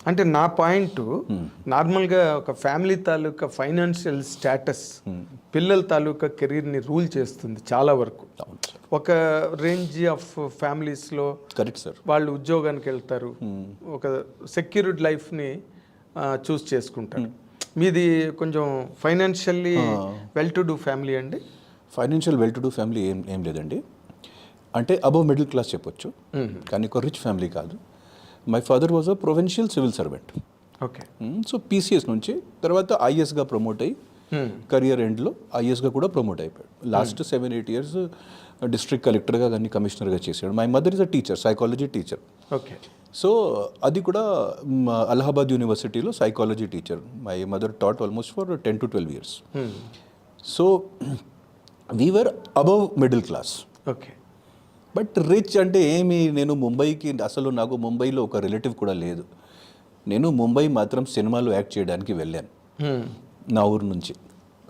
అంటే నా పాయింట్ నార్మల్గా ఒక ఫ్యామిలీ తాలూకా ఫైనాన్షియల్ స్టేటస్ పిల్లల తాలూకా కెరీర్ని రూల్ చేస్తుంది చాలా వరకు. ఒక రేంజ్ ఆఫ్ ఫ్యామిలీస్లో కరెక్ట్ సార్, వాళ్ళు ఉద్యోగానికి వెళ్తారు, ఒక సెక్యూర్డ్ లైఫ్ని చూస్ చేసుకుంటారు. మీది కొంచెం financially well to do family అండి? Financial well to do family ఏం లేదండి. అంటే అబవ్ మిడిల్ క్లాస్ చెప్పొచ్చు, కానీ ఒక రిచ్ ఫ్యామిలీ కాదు. My father was a provincial civil servant. Okay. So PCS నుంచి తర్వాత ఐఏఎస్గా ప్రమోట్ అయ్యి కెరియర్ ఎండ్లో ఐఏఎస్గా కూడా ప్రమోట్ అయిపోయాడు. లాస్ట్ 7-8 years డిస్ట్రిక్ట్ కలెక్టర్గా కానీ కమిషనర్గా చేశాడు. My mother is a teacher, psychology teacher. Okay. So అది కూడా అలహాబాద్ యూనివర్సిటీలో psychology teacher. My mother taught almost for 10 to 12 years. So we are above middle class. Okay. But rich అంటే ఏమి, నేను ముంబైకి అసలు నాకు ముంబైలో ఒక రిలేటివ్ కూడా లేదు. నేను ముంబై మాత్రం సినిమాలో యాక్ట్ చేయడానికి వెళ్ళాను. నా ఊరు నుంచి,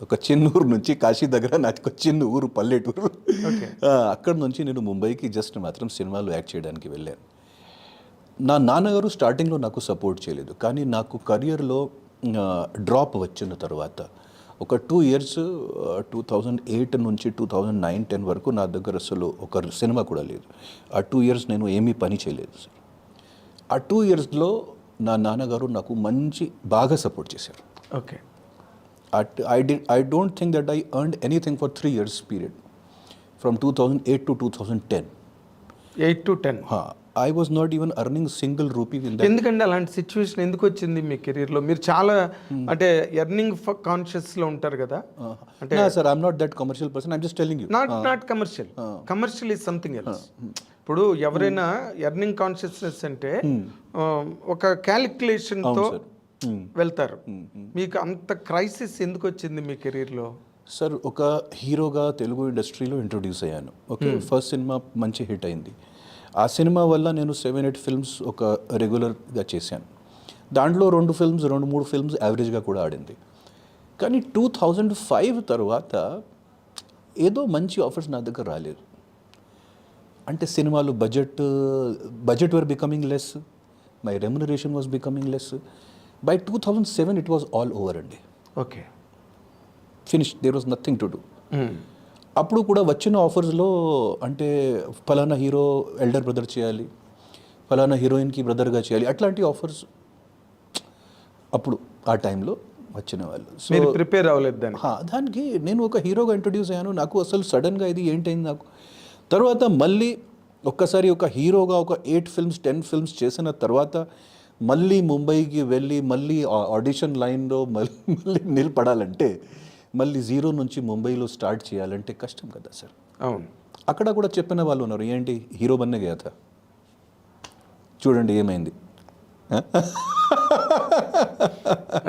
ఒక చిన్న ఊరు నుంచి, కాశీ దగ్గర నాకు ఒక చిన్న ఊరు, పల్లెటూరు. అక్కడ నుంచి నేను ముంబైకి జస్ట్ మాత్రం సినిమాలో యాక్ట్ చేయడానికి వెళ్ళాను. నా నాన్నగారు స్టార్టింగ్లో నాకు సపోర్ట్ చేయలేదు, కానీ నాకు కెరియర్లో డ్రాప్ వచ్చిన తర్వాత ఒక 2 years 2008 నుంచి 2009-10 వరకు నా దగ్గర అసలు ఒక సినిమా కూడా లేదు. ఆ 2 years నేను ఏమీ పని చేయలేదు సార్. ఆ 2 yearsలో నా నాన్నగారు నాకు బాగా సపోర్ట్ చేశారు. Okay. I don't think that I earned anything for 3 years period, from 2008 to 2010. 8 to 10. I was not even earning single rupee in that. ఎందుకంటే అలాంటి సిచ్యువేషన్ ఎందుకు వచ్చింది మీ కెరీర్లో? మీరు చాలా అంటే ఎర్నింగ్ కాన్షియస్లో ఉంటారు కదా. అంటే sir, I'm not that commercial person, I'm just telling you. Not commercial. Commercial is something else. ఇప్పుడు ఎవరైనా ఎర్నింగ్ కాన్షియస్నెస్ అంటే ఒక క్యాలిక్యులేషన్తో వెళ్తారు. మీకు అంత క్రైసిస్ ఎందుకు వచ్చింది మీ కెరీర్లో? సార్, ఒక హీరోగా తెలుగు ఇండస్ట్రీలో ఇంట్రొడ్యూస్ అయ్యాను. ఓకే, ఫస్ట్ సినిమా మంచి హిట్ అయింది. ఆ సినిమా వల్ల నేను 7-8 films ఒక రెగ్యులర్గా చేశాను. దాంట్లో 2-3 films యావరేజ్గా కూడా ఆడింది. కానీ 2005 తర్వాత ఏదో మంచి ఆఫర్స్ నా దగ్గర రాలేదు. అంటే సినిమాలు budget were becoming less, my remuneration was becoming less. By 2007 it was all over అండి. Okay, finish, there was nothing to do. అప్పుడు కూడా వచ్చిన ఆఫర్స్లో అంటే ఫలానా హీరో ఎల్డర్ బ్రదర్ చేయాలి, ఫలానా హీరోయిన్కి బ్రదర్గా చేయాలి, అట్లాంటి ఆఫర్స్ అప్పుడు ఆ టైంలో వచ్చిన వాళ్ళు. సో మీరు ప్రిపేర్ అవ్వలేదు దానికి. నేను ఒక హీరోగా ఇంట్రొడ్యూస్ అయ్యాను, నాకు అసలు సడన్గా ఇది ఏంటైంది నాకు. తర్వాత మళ్ళీ ఒక్కసారి ఒక హీరోగా ఒక 8 films 10 films చేసిన తర్వాత మళ్ళీ ముంబైకి వెళ్ళి మళ్ళీ ఆడిషన్ లైన్లో మళ్ళీ నిలబడాలంటే, మళ్ళీ జీరో నుంచి ముంబైలో స్టార్ట్ చేయాలంటే కష్టం కదా సార్. అవును. అక్కడ కూడా చెప్పిన వాళ్ళు ఉన్నారు, ఏంటి హీరో బన్నే గయా థా, చూడండి ఏమైంది.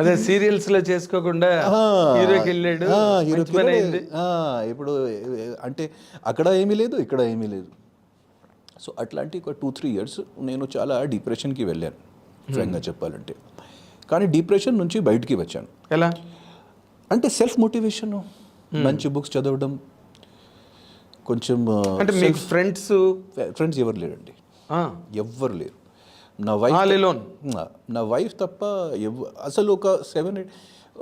అదే సీరియల్స్లో చేసుకోకుండా హీరోకి వెళ్ళాడు, ఇప్పుడు అంటే అక్కడ ఏమీ లేదు, ఇక్కడ ఏమీ లేదు. సో అట్లాంటి ఒక 2-3 years నేను చాలా డిప్రెషన్కి వెళ్ళాను, ఫ్రాంక్గా చెప్పాలంటే. కానీ డిప్రెషన్ నుంచి బయటికి వచ్చాను. ఎలా అంటే సెల్ఫ్ మోటివేషన్, మంచి బుక్స్ చదవడం, కొంచెం. అంటే మీకు ఫ్రెండ్స్ ఎవరు లేరండి, ఎవ్వరు లేరు. నా వైఫ్ తప్ప అసలు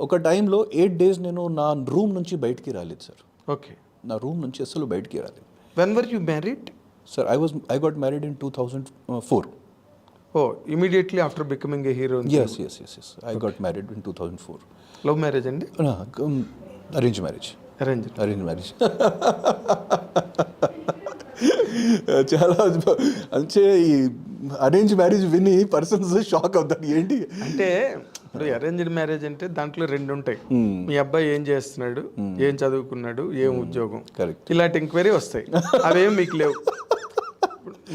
ఒక టైంలో 8 days నేను నా రూమ్ నుంచి బయటికి రాలేదు సార్. ఓకే. నా రూమ్ నుంచి అసలు బయటికి రాలేదు. When were you married? Sir, I got married in 2004. Oh, immediately after becoming a hero? Yes. I got married in 2004. Love marriage అండి? Arranged marriage. Arranged marriage. చాలా అంటే ఈ అరేంజ్ మ్యారేజ్ విని పర్సన్స్ షాక్ అవుతారు. ఏంటి అంటే ఇప్పుడు అరేంజ్డ్ మ్యారేజ్ అంటే దాంట్లో 2 ఉంటాయి. మీ అబ్బాయి ఏం చేస్తున్నాడు, ఏం చదువుకున్నాడు, ఏం ఉద్యోగం, ఇలాంటి ఎంక్వైరీ వస్తాయి. అవేం మీకు లేవు.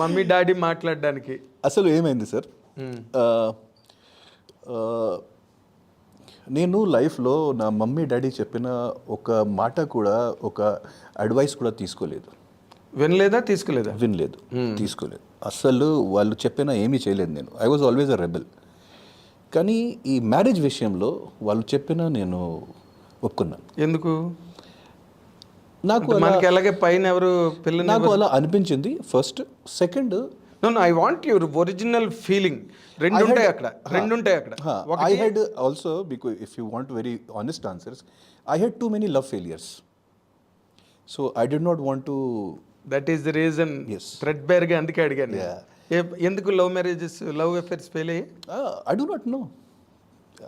మమ్మీ డాడీ మాట్లాడడానికి అసలు ఏమైంది సార్, నేను లైఫ్లో నా మమ్మీ డాడీ చెప్పిన ఒక మాట కూడా, ఒక అడ్వైస్ కూడా తీసుకోలేదు. వినలేదు. అసలు వాళ్ళు చెప్పిన ఏమీ చేయలేదు నేను. I was always a rebel. కానీ ఈ మ్యారేజ్ విషయంలో వాళ్ళు చెప్పిన నేను ఒప్పుకున్నాను. ఎందుకు? నాకు అలాగే పైన ఎవరు పిల్లలు, నాకు అలా అనిపించింది first. Second, no I want your original feeling. రెండు ఉంటాయి అక్కడ. I had also, because if you want very honest answers, I had too many love failures. So I did not want to. That is the reason. Yes. థ్రెడ్ బేర్గా అందుకే అడిగాను. Yeah. ఎందుకు love affairs fail అయ్యి? I do not know.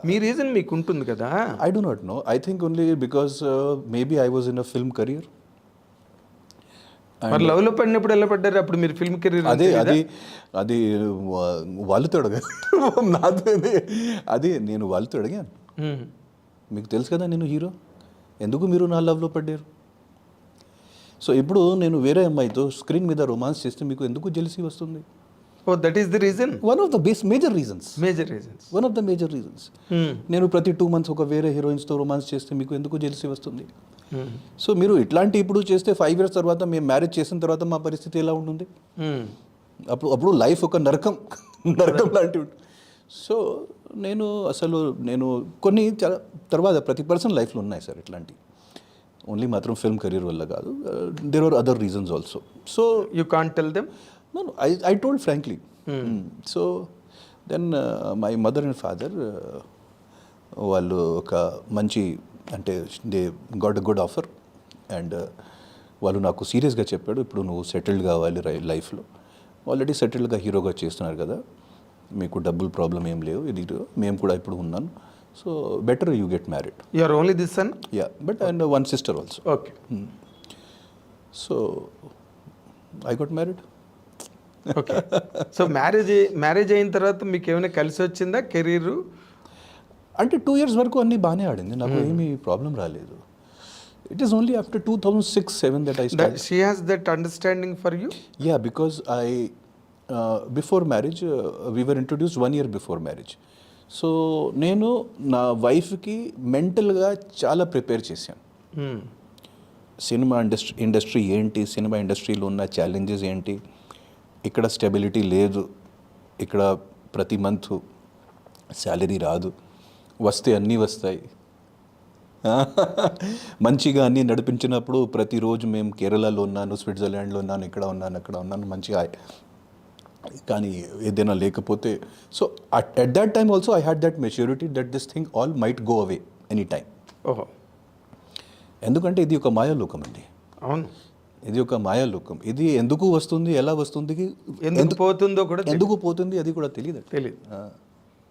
మీ reason మీకు ఉంటుంది కదా. I do not know. I think only because maybe I was in a film career. మరి లవ్ లో పడినప్పుడు ఎలా పడ్డారు? అప్పుడు మీరు ఫిల్మ్ కెరీర్. అది వాళ్ళతో అడిగాను. నాతో అది నేను వాళ్ళతో అడిగాను, మీకు తెలుసు కదా నేను హీరో, ఎందుకు మీరు నా లవ్లో పడ్డారు? సో ఇప్పుడు నేను వేరే అమ్మాయితో స్క్రీన్ మీద రొమాన్స్ చేస్తే మీకు ఎందుకు జెలసీ వస్తుంది? Oh that is the reason. One of the major reasons. One of the major reasons. నేను ప్రతి 2 months ఒక వేరే హీరోయిన్స్తో రొమాన్స్ చేస్తే మీకు ఎందుకు జెలసీ వస్తుంది? సో మీరు ఇట్లాంటి ఇప్పుడు చేస్తే 5 years తర్వాత మేము మ్యారేజ్ చేసిన తర్వాత మా పరిస్థితి ఎలా ఉంటుంది? అప్పుడు లైఫ్ ఒక నరకం లాంటి. సో నేను కొన్ని తర్వాత ప్రతి పర్సన్ లైఫ్లో ఉన్నాయి సార్ ఇట్లాంటి. ఓన్లీ మాత్రం ఫిల్మ్ కెరీర్ వల్ల కాదు, there are other reasons also. So you can't tell them? No, I told frankly. So then my mother and father వాళ్ళు ఒక మంచి అంటే they got a good offer and వాళ్ళు నాకు సీరియస్గా చెప్పాడు, ఇప్పుడు నువ్వు సెటిల్డ్ కావాలి లైఫ్లో, ఆల్రెడీ సెటిల్డ్గా హీరోగా చేస్తున్నారు కదా, మీకు డబ్బులు ప్రాబ్లం ఏం లేవు, ఇది మేము కూడా ఇప్పుడు ఉన్నాను, so better you get married. You are only this son? Yeah, but and one sister also. Okay. So I got married. Okay. So marriage అయిన తర్వాత మీకు ఏమైనా కలిసి వచ్చిందా కెరీర్? అంటే 2 years వరకు అన్నీ బాగానే ఆడింది, నాకు ఏమీ ప్రాబ్లం రాలేదు. It is only after 2006-07 that I start. She has that understanding for you? Yeah, because before marriage we were introduced 1 year before marriage. So నేను నా వైఫ్కి మెంటల్గా చాలా ప్రిపేర్ చేశాను. సినిమా ఇండస్ట్రీ ఏంటి, సినిమా ఇండస్ట్రీలో ఉన్న ఛాలెంజెస్ ఏంటి, ఇక్కడ స్టెబిలిటీ లేదు, ఇక్కడ ప్రతి మంత్ శాలరీ రాదు, వస్తే అన్నీ వస్తాయి, మంచిగా అన్నీ నడిపించినప్పుడు ప్రతిరోజు మేము కేరళలో ఉన్నాను, స్విట్జర్లాండ్లో ఉన్నాను, ఇక్కడ ఉన్నాను, అక్కడ ఉన్నాను, మంచిగా. కానీ ఏదైనా లేకపోతే, so at that time also I had that maturity that this thing all might go away any time. ఓహో. ఎందుకంటే ఇది ఒక మాయాలోకం అండి. అవును, ఇది ఒక మాయాలోకం. ఇది ఎందుకు వస్తుంది, ఎలా వస్తుంది, ఎందుకు పోతుందో కూడా ఎందుకు పోతుంది అది కూడా తెలియదు.